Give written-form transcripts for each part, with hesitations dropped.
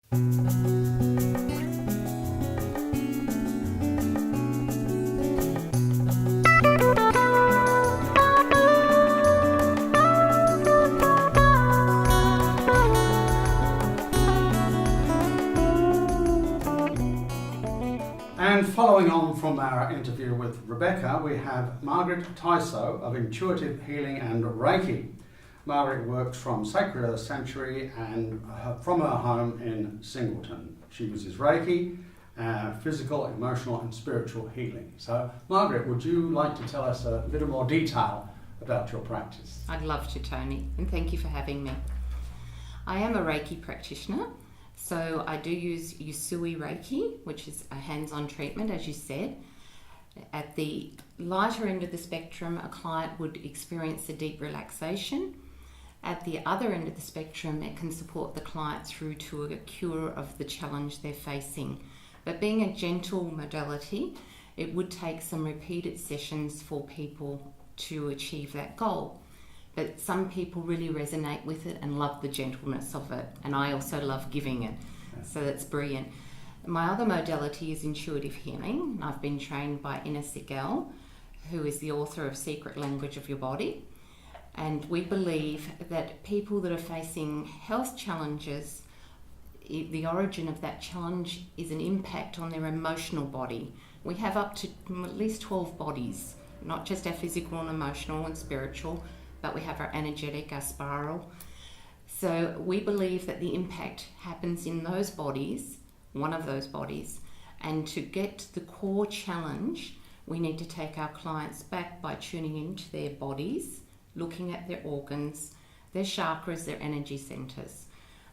And following on from our interview with Rebecca, we have Margaret Tysoe of Intuitive Healing and Reiki. Margaret works from Sacred Earth Sanctuary and from her home in Singleton. She uses Reiki, physical, emotional and spiritual healing. So Margaret, would you like to tell us a little more detail about your practice? I'd love to, Tony, and thank you for having me. I am a Reiki practitioner. So I do use Usui Reiki, which is a hands-on treatment, as you said. At the lighter end of the spectrum, a client would experience a deep relaxation. At the other end of the spectrum, it can support the client through to a cure of the challenge they're facing. But being a gentle modality, it would take some repeated sessions for people to achieve that goal. But some people really resonate with it and love the gentleness of it. And I also love giving it. So that's brilliant. My other modality is intuitive healing. I've been trained by Ina Sigel, who is the author of Secret Language of Your Body. And we believe that people that are facing health challenges, the origin of that challenge is an impact on their emotional body. We have up to at least 12 bodies, not just our physical and emotional and spiritual, but we have our energetic, our spiral. So we believe that the impact happens in those bodies, one of those bodies, and to get to the core challenge, we need to take our clients back by tuning into their bodies, looking at their organs, their chakras, their energy centers.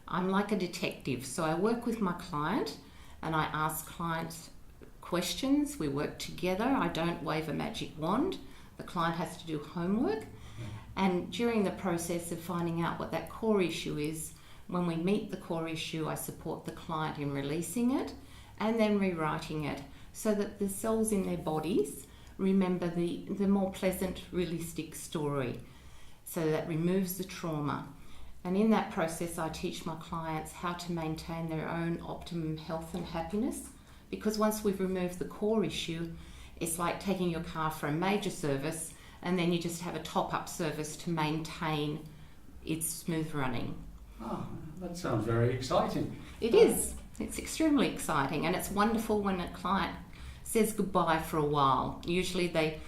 I'm like a detective, so I work with my client and I ask clients questions. We work together. I don't wave a magic wand. The client has to do homework. And during the process of finding out what that core issue is, when we meet the core issue, I support the client in releasing it and then rewriting it so that the cells in their bodies remember the more pleasant, realistic story. So that removes the trauma. And in that process, I teach my clients how to maintain their own optimum health and happiness. Because once we've removed the core issue, it's like taking your car for a major service and then you just have a top-up service to maintain its smooth running. Oh, that sounds very exciting. It is. It's extremely exciting, and it's wonderful when a client says goodbye for a while. Usually they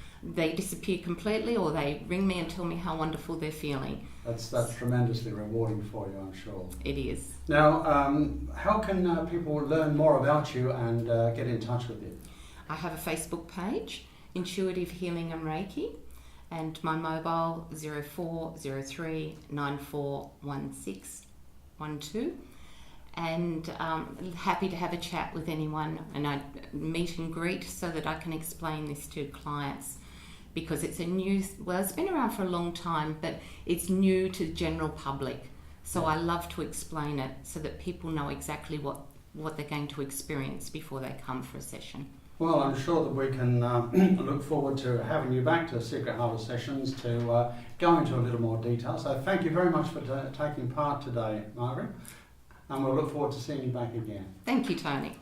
disappear completely, or they ring me and tell me how wonderful they're feeling. That's tremendously rewarding for you, I'm sure. It is. Now, how can people learn more about you and get in touch with you? I have a Facebook page, Intuitive Healing and Reiki, and my mobile 0403 941612. And happy to have a chat with anyone, and I meet and greet so that I can explain this to clients, because it's it's been around for a long time, but it's new to the general public. So I love to explain it so that people know exactly what they're going to experience before they come for a session. Well, I'm sure that we can look forward to having you back to Secret Harvest Sessions to go into a little more detail. So thank you very much for taking part today, Margaret, and we'll look forward to seeing you back again. Thank you, Tony.